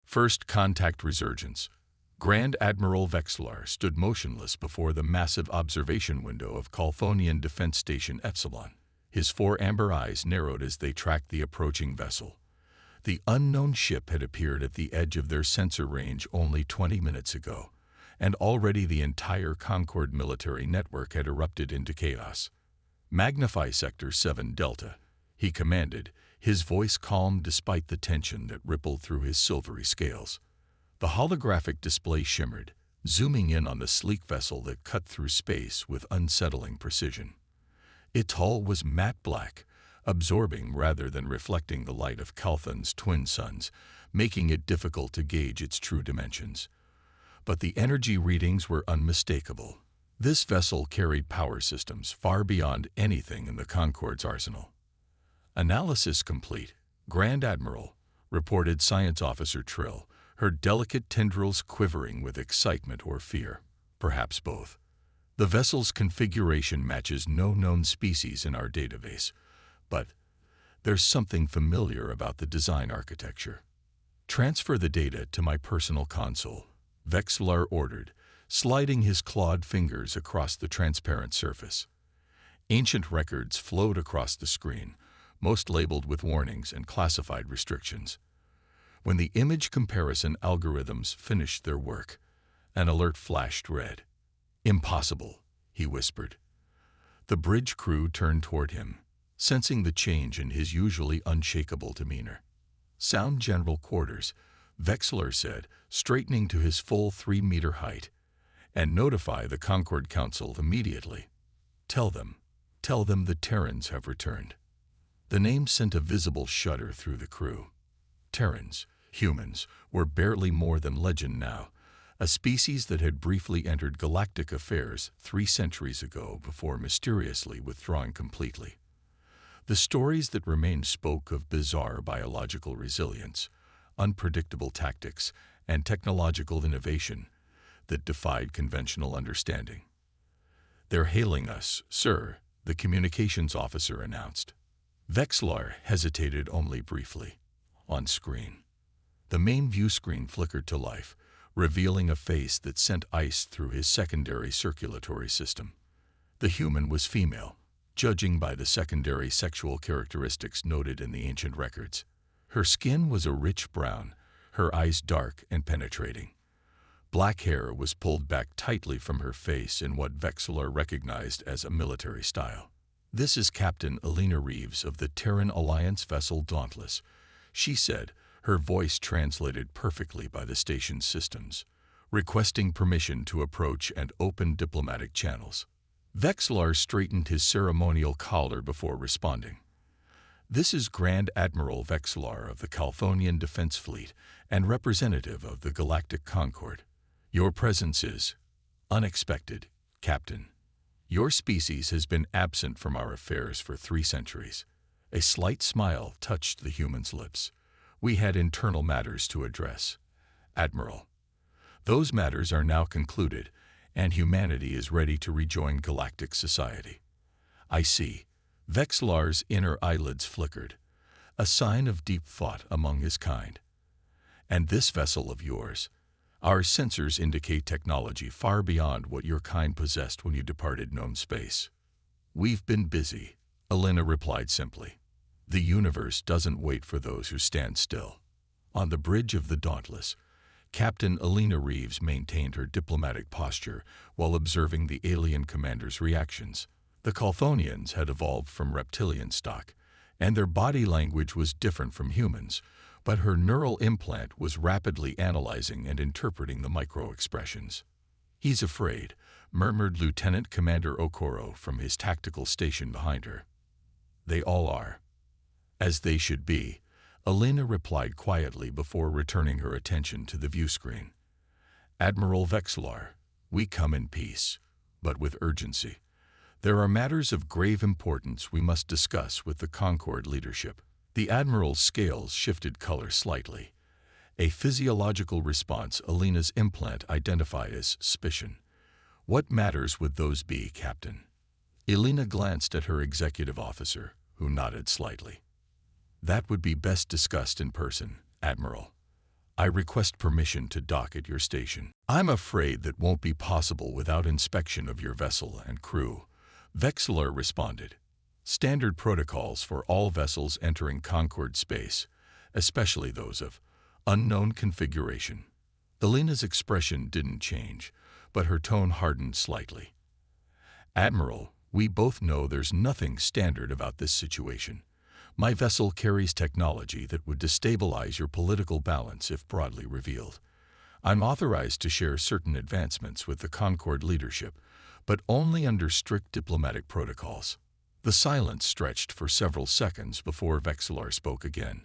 First contact resurgence. Grand Admiral Vexlar stood motionless before the massive observation window of Calthonian Defense Station Epsilon. His four amber eyes narrowed as they tracked the approaching vessel. The unknown ship had appeared at the edge of their sensor range only 20 minutes ago, and already the entire Concord military network had erupted into chaos. "Magnify Sector 7 Delta," he commanded, his voice calm despite the tension that rippled through his silvery scales. The holographic display shimmered, zooming in on the sleek vessel that cut through space with unsettling precision. Its hull was matte black, absorbing rather than reflecting the light of Calthon's twin suns, making it difficult to gauge its true dimensions. But the energy readings were unmistakable. This vessel carried power systems far beyond anything in the Concorde's arsenal. "Analysis complete, Grand Admiral," reported Science Officer Trill, her delicate tendrils quivering with excitement or fear, perhaps both. "The vessel's configuration matches no known species in our database, but there's something familiar about the design architecture." "Transfer the data to my personal console," Vexlar ordered, sliding his clawed fingers across the transparent surface. Ancient records flowed across the screen, most labeled with warnings and classified restrictions. When the image comparison algorithms finished their work, an alert flashed red. "Impossible," he whispered. The bridge crew turned toward him, sensing the change in his usually unshakable demeanor. "Sound General Quarters," Vexlar said, straightening to his full 3-meter height, "and notify the Concord Council immediately. Tell them the Terrans have returned." The name sent a visible shudder through the crew. Terrans, humans, were barely more than legend now, a species that had briefly entered galactic affairs 3 centuries ago before mysteriously withdrawing completely. The stories that remained spoke of bizarre biological resilience, unpredictable tactics, and technological innovation that defied conventional understanding. "They're hailing us, sir," the communications officer announced. Vexlar hesitated only briefly. On screen, the main view screen flickered to life, revealing a face that sent ice through his secondary circulatory system. The human was female, judging by the secondary sexual characteristics noted in the ancient records. Her skin was a rich brown, her eyes dark and penetrating. Black hair was pulled back tightly from her face in what Vexlar recognized as a military style. "This is Captain Alina Reeves of the Terran Alliance vessel Dauntless," she said, her voice translated perfectly by the station's systems, "requesting permission to approach and open diplomatic channels." Vexlar straightened his ceremonial collar before responding. "This is Grand Admiral Vexlar of the Calthonian Defense Fleet and representative of the Galactic Concord. Your presence is unexpected, Captain. Your species has been absent from our affairs for 3 centuries. A slight smile touched the human's lips. "We had internal matters to address, Admiral. Those matters are now concluded, and humanity is ready to rejoin galactic society." "I see." Vexlar's inner eyelids flickered, a sign of deep thought among his kind. "And this vessel of yours? Our sensors indicate technology far beyond what your kind possessed when you departed known space." "We've been busy," Alina replied simply. "The universe doesn't wait for those who stand still." On the bridge of the Dauntless, Captain Alina Reeves maintained her diplomatic posture while observing the alien commander's reactions. The Calthonians had evolved from reptilian stock, and their body language was different from humans, but her neural implant was rapidly analyzing and interpreting the micro-expressions. "He's afraid," murmured Lieutenant Commander Okoro from his tactical station behind her. "They all are." "As they should be," Alina replied quietly before returning her attention to the view screen. "Admiral Vexlar, we come in peace, but with urgency. There are matters of grave importance we must discuss with the Concord leadership." The Admiral's scales shifted color slightly, a physiological response Alina's implant identified as suspicion. "What matters would those be, Captain?" Alina glanced at her executive officer, who nodded slightly. "That would be best discussed in person, Admiral. I request permission to dock at your station. I'm afraid that won't be possible without inspection of your vessel and crew, Vexler responded. Standard protocols for all vessels entering Concord space, especially those of unknown configuration. Elena's expression didn't change, but her tone hardened slightly. Admiral, we both know there's nothing standard about this situation. My vessel carries technology that would destabilize your political balance if broadly revealed. I'm authorized to share certain advancements with the Concord leadership, but only under strict diplomatic protocols. The silence stretched for several seconds before Vexler spoke again.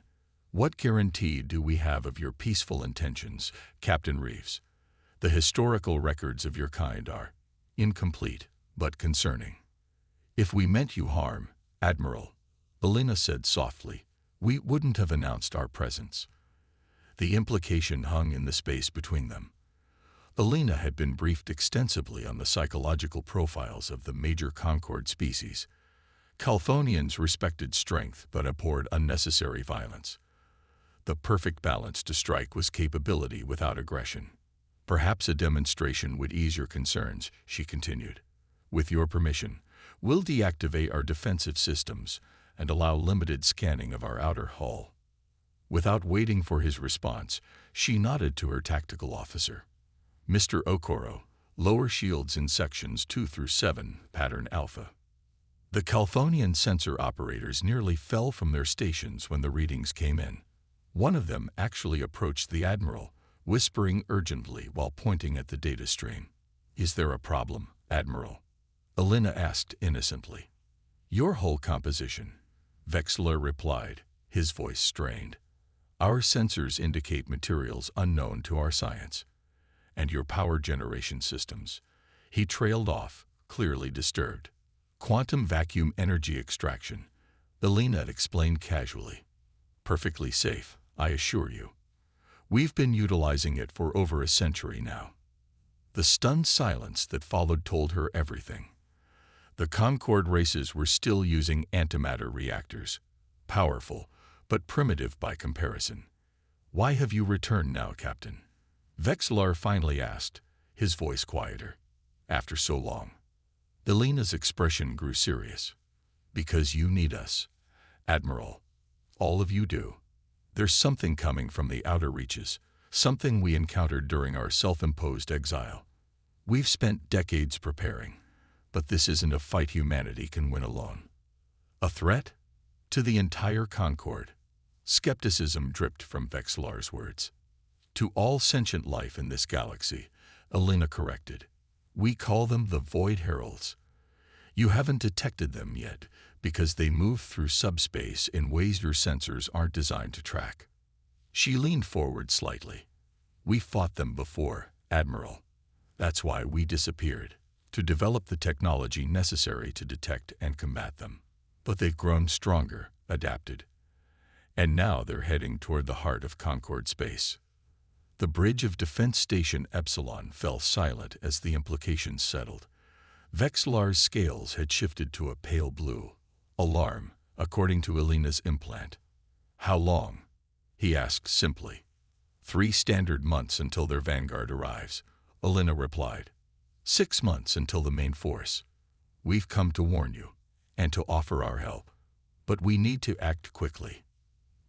What guarantee do we have of your peaceful intentions, Captain Reeves? The historical records of your kind are incomplete, but concerning. If we meant you harm, Admiral, Elena said softly, we wouldn't have announced our presence. The implication hung in the space between them. Elena had been briefed extensively on the psychological profiles of the major Concord species. Calphonians respected strength but abhorred unnecessary violence. The perfect balance to strike was capability without aggression. Perhaps a demonstration would ease your concerns, she continued. With your permission, we'll deactivate our defensive systems and allow limited scanning of our outer hull. Without waiting for his response, she nodded to her tactical officer. Mr. Okoro, lower shields in sections 2 through 7, pattern Alpha. The Calphonian sensor operators nearly fell from their stations when the readings came in. One of them actually approached the Admiral, whispering urgently while pointing at the data stream. Is there a problem, Admiral? Elena asked innocently. Your hull composition, Vexler replied, his voice strained. Our sensors indicate materials unknown to our science. And your power generation systems. He trailed off, clearly disturbed. Quantum vacuum energy extraction, Elena explained casually. Perfectly safe, I assure you. We've been utilizing it for over a century now. The stunned silence that followed told her everything. The Concord races were still using antimatter reactors, powerful, but primitive by comparison. Why have you returned now, Captain? Vexler finally asked, his voice quieter. After so long. Elena's expression grew serious. Because you need us, Admiral. All of you do. There's something coming from the outer reaches, something we encountered during our self-imposed exile. We've spent decades preparing, but this isn't a fight humanity can win alone. A threat? To the entire Concord. Skepticism dripped from Vexlar's words. To all sentient life in this galaxy, Elena corrected. We call them the Void Heralds. You haven't detected them yet because they move through subspace in ways your sensors aren't designed to track. She leaned forward slightly. We fought them before, Admiral. That's why we disappeared, to develop the technology necessary to detect and combat them. But they've grown stronger, adapted. And now they're heading toward the heart of Concord space. The bridge of Defense Station Epsilon fell silent as the implications settled. Vexlar's scales had shifted to a pale blue. Alarm, according to Elena's implant. How long? He asked simply. 3 standard months until their vanguard arrives, Elena replied. 6 months until the main force. We've come to warn you, and to offer our help. But we need to act quickly.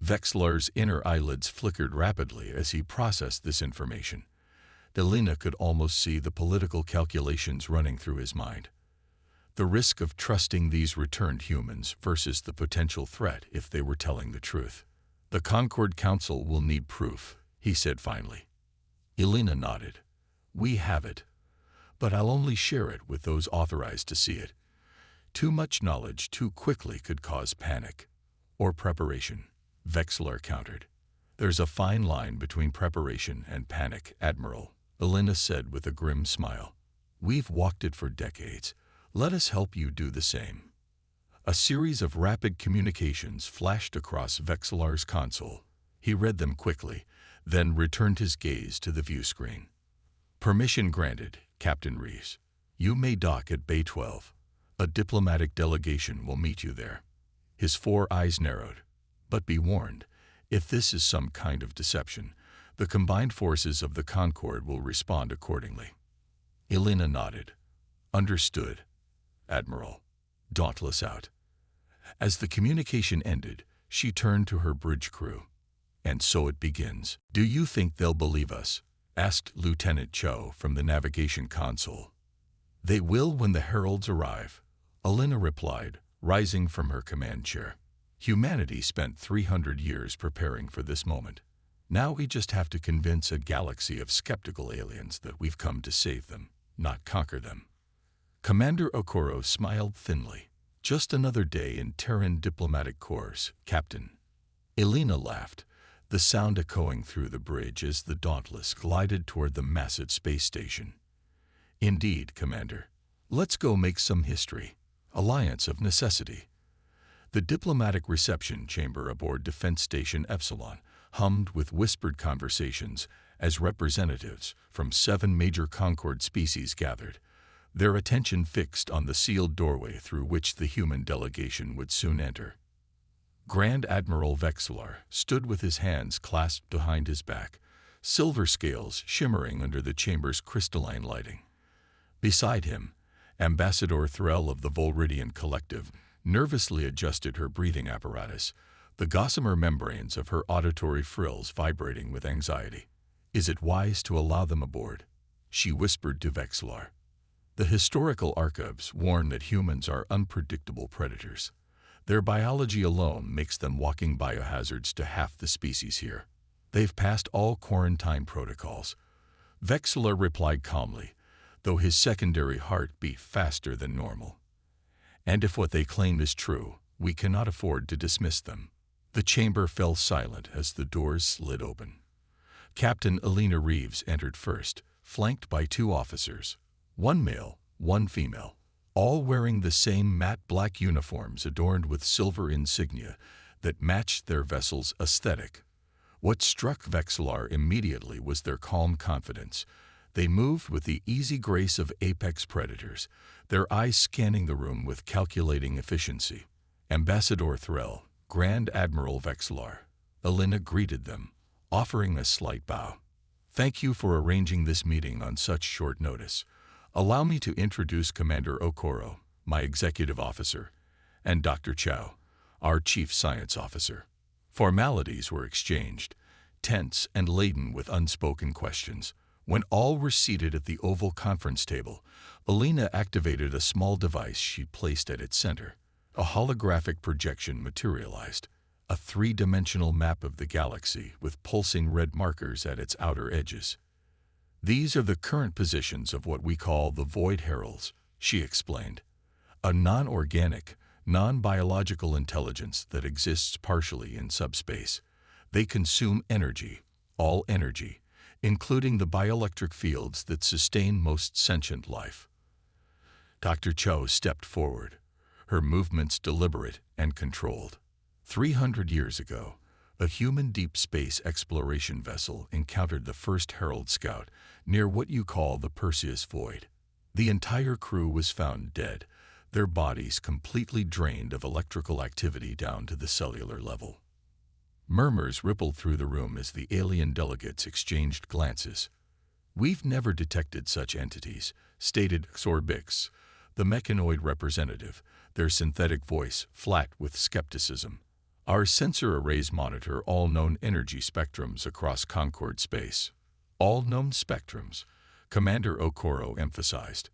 Vexlar's inner eyelids flickered rapidly as he processed this information. Elena could almost see the political calculations running through his mind. The risk of trusting these returned humans versus the potential threat if they were telling the truth. The Concord Council will need proof, he said finally. Elena nodded. We have it, but I'll only share it with those authorized to see it. Too much knowledge too quickly could cause panic. Or preparation, Vexler countered. There's a fine line between preparation and panic, Admiral, Elena said with a grim smile. We've walked it for decades. Let us help you do the same. A series of rapid communications flashed across Vexlar's console. He read them quickly, then returned his gaze to the view screen. Permission granted, Captain Reeves. You may dock at Bay 12. A diplomatic delegation will meet you there. His 4 eyes narrowed. But be warned, if this is some kind of deception, The combined forces of the Concord will respond accordingly. Elena nodded. Understood, Admiral. Dauntless out. As the communication ended, she turned to her bridge crew. And so it begins. Do you think they'll believe us? Asked Lieutenant Cho from the navigation console. They will when the heralds arrive, Elena replied, rising from her command chair. Humanity spent 300 years preparing for this moment. Now we just have to convince a galaxy of skeptical aliens that we've come to save them, not conquer them. Commander Okoro smiled thinly. Just another day in Terran diplomatic corps, Captain. Elena laughed, the sound echoing through the bridge as the Dauntless glided toward the massive space station. Indeed, Commander. Let's go make some history. Alliance of necessity. The diplomatic reception chamber aboard Defense Station Epsilon hummed with whispered conversations as representatives from 7 major Concord species gathered, their attention fixed on the sealed doorway through which the human delegation would soon enter. Grand Admiral Vexlar stood with his hands clasped behind his back, silver scales shimmering under the chamber's crystalline lighting. Beside him, Ambassador Threll of the Volridian Collective nervously adjusted her breathing apparatus, the gossamer membranes of her auditory frills vibrating with anxiety. Is it wise to allow them aboard? She whispered to Vexlar. The historical archives warn that humans are unpredictable predators. Their biology alone makes them walking biohazards to half the species here. They've passed all quarantine protocols. Vexlar replied calmly, though his secondary heart beat faster than normal. And if what they claim is true, we cannot afford to dismiss them. The chamber fell silent as the doors slid open. Captain Elena Reeves entered first, flanked by 2 officers, 1 male, 1 female, all wearing the same matte black uniforms adorned with silver insignia that matched their vessel's aesthetic. What struck Vexlar immediately was their calm confidence. They moved with the easy grace of apex predators, their eyes scanning the room with calculating efficiency. Ambassador Threll, Grand Admiral Vexlar, Elena greeted them, offering a slight bow. Thank you for arranging this meeting on such short notice. Allow me to introduce Commander Okoro, my executive officer, and Dr. Chow, our chief science officer. Formalities were exchanged, tense and laden with unspoken questions. When all were seated at the oval conference table, Elena activated a small device she placed at its center. A holographic projection materialized, a 3-dimensional map of the galaxy with pulsing red markers at its outer edges. These are the current positions of what we call the Void Heralds, she explained. A non-organic, non-biological intelligence that exists partially in subspace. They consume energy, all energy, including the bioelectric fields that sustain most sentient life. Dr. Cho stepped forward, her movements deliberate and controlled. 300 years ago, a human deep space exploration vessel encountered the first Herald Scout near what you call the Perseus Void. The entire crew was found dead, their bodies completely drained of electrical activity down to the cellular level. Murmurs rippled through the room as the alien delegates exchanged glances. We've never detected such entities, stated Xorbix, the mechanoid representative, their synthetic voice flat with skepticism. Our sensor arrays monitor all known energy spectrums across Concord space. All known spectrums, Commander Okoro emphasized.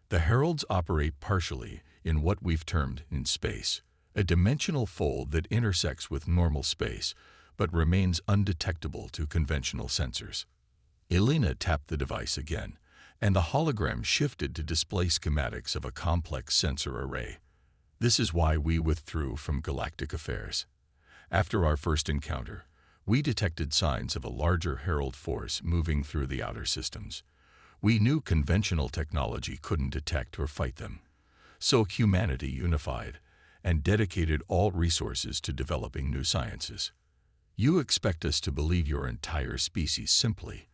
The Heralds operate partially in what we've termed in space, a dimensional fold that intersects with normal space, but remains undetectable to conventional sensors. Elena tapped the device again, and the hologram shifted to display schematics of a complex sensor array. This is why we withdrew from Galactic Affairs. After our first encounter, we detected signs of a larger Herald force moving through the outer systems. We knew conventional technology couldn't detect or fight them. So humanity unified and dedicated all resources to developing new sciences. You expect us to believe your entire species simply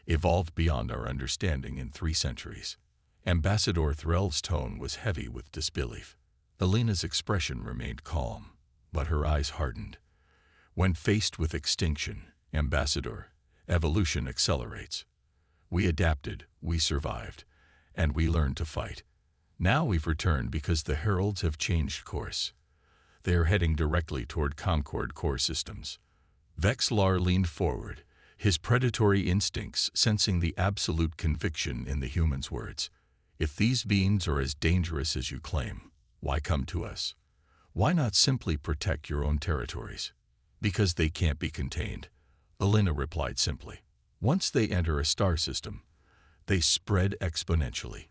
evolved beyond our understanding in 3 centuries. Ambassador Threll's tone was heavy with disbelief. Elena's expression remained calm, but her eyes hardened. When faced with extinction, Ambassador, evolution accelerates. We adapted, we survived, and we learned to fight. Now we've returned because the Heralds have changed course. They are heading directly toward Concord core systems. Vexlar leaned forward, his predatory instincts sensing the absolute conviction in the human's words. If these beings are as dangerous as you claim, why come to us? Why not simply protect your own territories? Because they can't be contained, Alina replied simply. Once they enter a star system, they spread exponentially.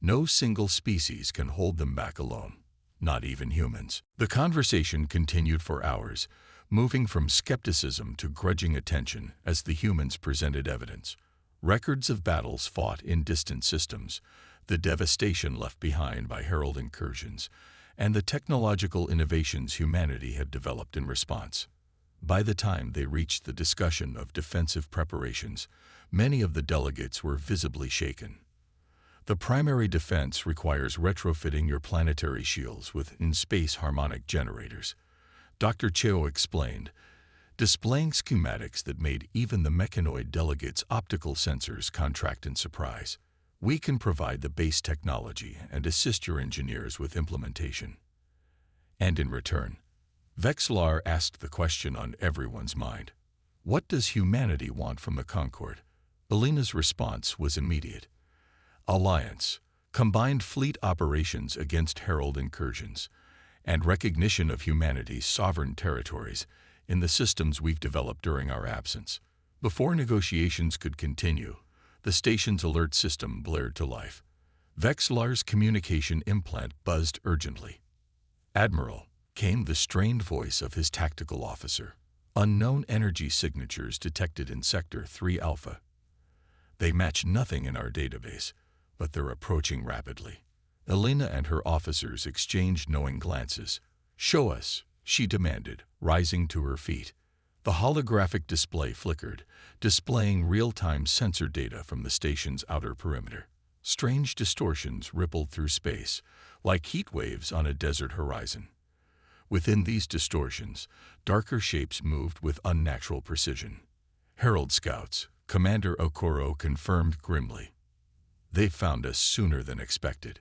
No single species can hold them back alone, not even humans. The conversation continued for hours, moving from skepticism to grudging attention as the humans presented evidence. Records of battles fought in distant systems, the devastation left behind by Herald incursions, and the technological innovations humanity had developed in response. By the time they reached the discussion of defensive preparations, many of the delegates were visibly shaken. The primary defense requires retrofitting your planetary shields with in-space harmonic generators, Dr. Cheo explained, displaying schematics that made even the mechanoid delegates' optical sensors contract in surprise. We can provide the base technology and assist your engineers with implementation. And in return, Vexlar asked the question on everyone's mind. What does humanity want from the Concord? Alina's response was immediate. Alliance, combined fleet operations against Herald incursions, and recognition of humanity's sovereign territories in the systems we've developed during our absence. Before negotiations could continue, the station's alert system blared to life. Vexlar's communication implant buzzed urgently. Admiral, came the strained voice of his tactical officer. Unknown energy signatures detected in Sector 3 Alpha. They match nothing in our database, but they're approaching rapidly. Alina and her officers exchanged knowing glances. Show us, she demanded, rising to her feet. The holographic display flickered, displaying real-time sensor data from the station's outer perimeter. Strange distortions rippled through space, like heat waves on a desert horizon. Within these distortions, darker shapes moved with unnatural precision. Herald Scouts, Commander Okoro confirmed grimly. They found us sooner than expected.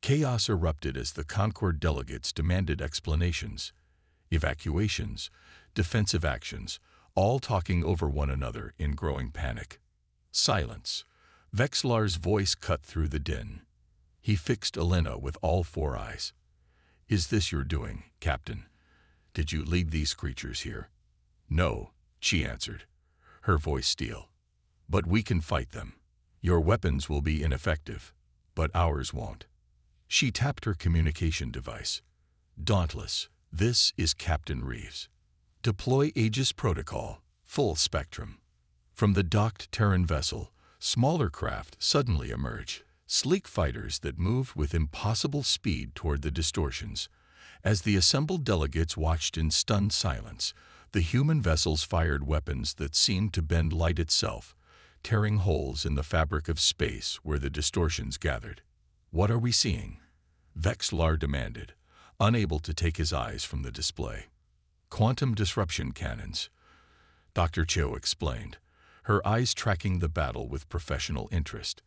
Chaos erupted as the Concord delegates demanded explanations, evacuations, defensive actions, all talking over one another in growing panic. Silence. Vexlar's voice cut through the din. He fixed Alina with all four eyes. Is this your doing, Captain? Did you lead these creatures here? No, she answered, her voice steel. But we can fight them. Your weapons will be ineffective, but ours won't. She tapped her communication device. Dauntless, this is Captain Reeves. Deploy Aegis Protocol, full spectrum. From the docked Terran vessel, smaller craft suddenly emerged, sleek fighters that moved with impossible speed toward the distortions. As the assembled delegates watched in stunned silence, the human vessels fired weapons that seemed to bend light itself, tearing holes in the fabric of space where the distortions gathered. What are we seeing? Vexlar demanded, unable to take his eyes from the display. Quantum disruption cannons, Dr. Cho explained, her eyes tracking the battle with professional interest.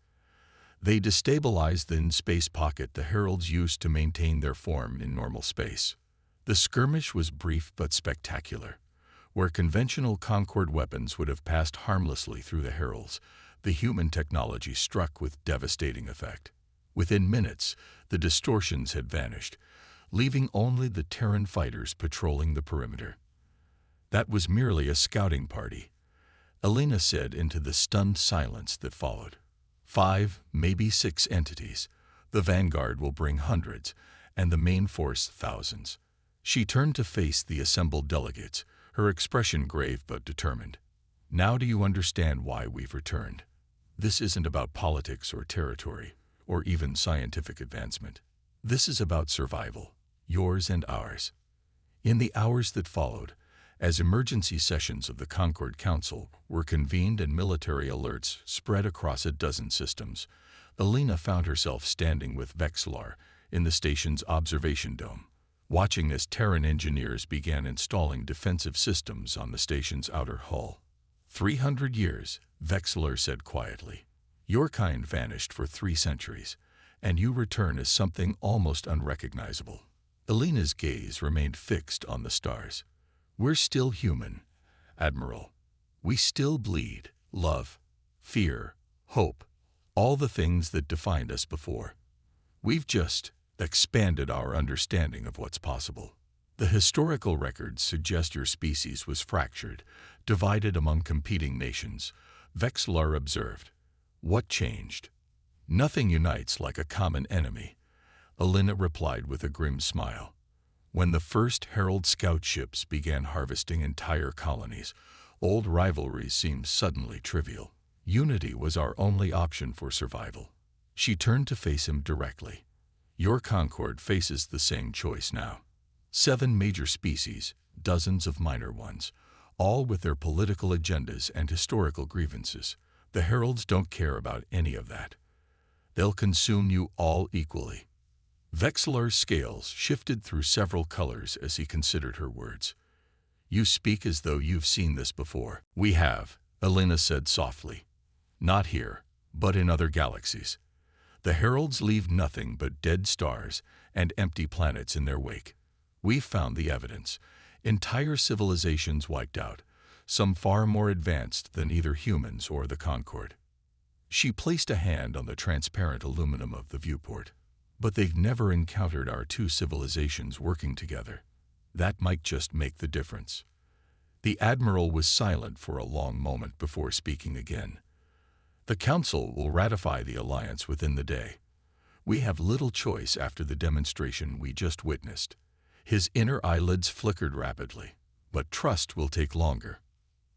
They destabilized the in-space pocket the Heralds used to maintain their form in normal space. The skirmish was brief but spectacular. Where conventional Concord weapons would have passed harmlessly through the Heralds, the human technology struck with devastating effect. Within minutes, the distortions had vanished, leaving only the Terran fighters patrolling the perimeter. That was merely a scouting party, Alina said into the stunned silence that followed. 5, maybe 6 entities. The vanguard will bring hundreds, and the main force thousands. She turned to face the assembled delegates, her expression grave but determined. Now do you understand why we've returned? This isn't about politics or territory, or even scientific advancement. This is about survival, yours and ours. In the hours that followed, as emergency sessions of the Concord Council were convened and military alerts spread across a dozen systems, Alina found herself standing with Vexlar in the station's observation dome, watching as Terran engineers began installing defensive systems on the station's outer hull. 300 years, Vexler said quietly. Your kind vanished for 3 centuries, and you return as something almost unrecognizable. Elena's gaze remained fixed on the stars. We're still human, Admiral. We still bleed, love, fear, hope, all the things that defined us before. We've just expanded our understanding of what's possible. The historical records suggest your species was fractured, divided among competing nations, Vexlar observed. What changed? Nothing unites like a common enemy, Elena replied with a grim smile. When the first Herald scout ships began harvesting entire colonies, old rivalries seemed suddenly trivial. Unity was our only option for survival. She turned to face him directly. Your Concord faces the same choice now. 7 major species, dozens of minor ones, all with their political agendas and historical grievances. The Heralds don't care about any of that. They'll consume you all equally. Vexlar's scales shifted through several colors as he considered her words. You speak as though you've seen this before. We have, Elena said softly. Not here, but in other galaxies. The Heralds leave nothing but dead stars and empty planets in their wake. We've found the evidence. Entire civilizations wiped out, some far more advanced than either humans or the Concord. She placed a hand on the transparent aluminum of the viewport. But they've never encountered our 2 civilizations working together. That might just make the difference. The Admiral was silent for a long moment before speaking again. The Council will ratify the alliance within the day. We have little choice after the demonstration we just witnessed. His inner eyelids flickered rapidly, but trust will take longer.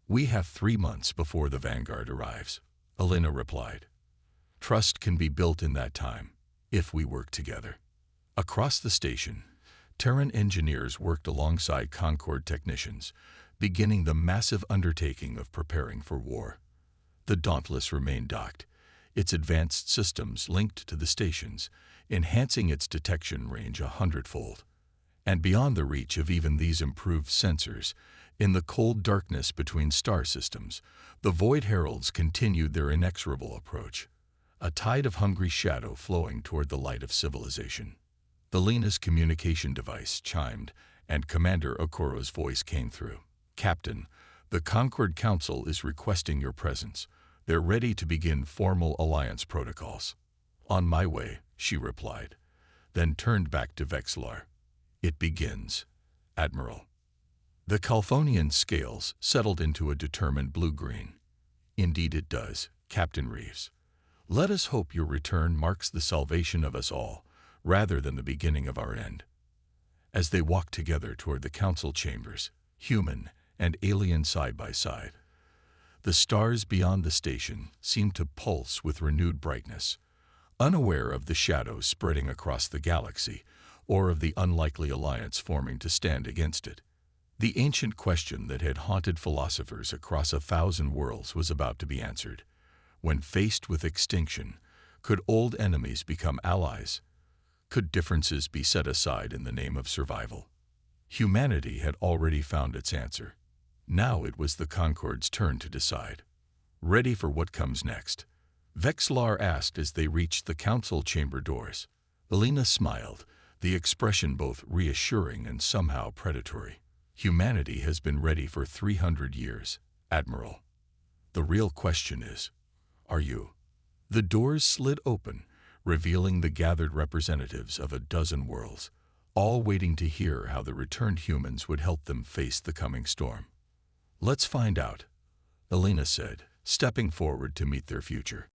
We have 3 months before the Vanguard arrives, Elena replied. Trust can be built in that time, if we work together. Across the station, Terran engineers worked alongside Concord technicians, beginning the massive undertaking of preparing for war. The Dauntless remained docked, its advanced systems linked to the stations, enhancing its detection range 100-fold. And beyond the reach of even these improved sensors, in the cold darkness between star systems, the Void Heralds continued their inexorable approach. A tide of hungry shadow flowing toward the light of civilization. Elena's communication device chimed, and Commander Okoro's voice came through. Captain, the Concord Council is requesting your presence. They're ready to begin formal alliance protocols. On my way, she replied, then turned back to Vexlar. It begins, Admiral. The Calphonian scales settled into a determined blue-green. Indeed it does, Captain Reeves. Let us hope your return marks the salvation of us all, rather than the beginning of our end. As they walked together toward the council chambers, human and alien side by side, the stars beyond the station seemed to pulse with renewed brightness, unaware of the shadows spreading across the galaxy or of the unlikely alliance forming to stand against it. The ancient question that had haunted philosophers across 1,000 worlds was about to be answered. When faced with extinction, could old enemies become allies? Could differences be set aside in the name of survival? Humanity had already found its answer. Now it was the Concord's turn to decide. Ready for what comes next? Vexlar asked as they reached the council chamber doors. Elena smiled, the expression both reassuring and somehow predatory. Humanity has been ready for 300 years, Admiral. The real question is, are you? The doors slid open, revealing the gathered representatives of 12 worlds, all waiting to hear how the returned humans would help them face the coming storm. Let's find out, Elena said, stepping forward to meet their future.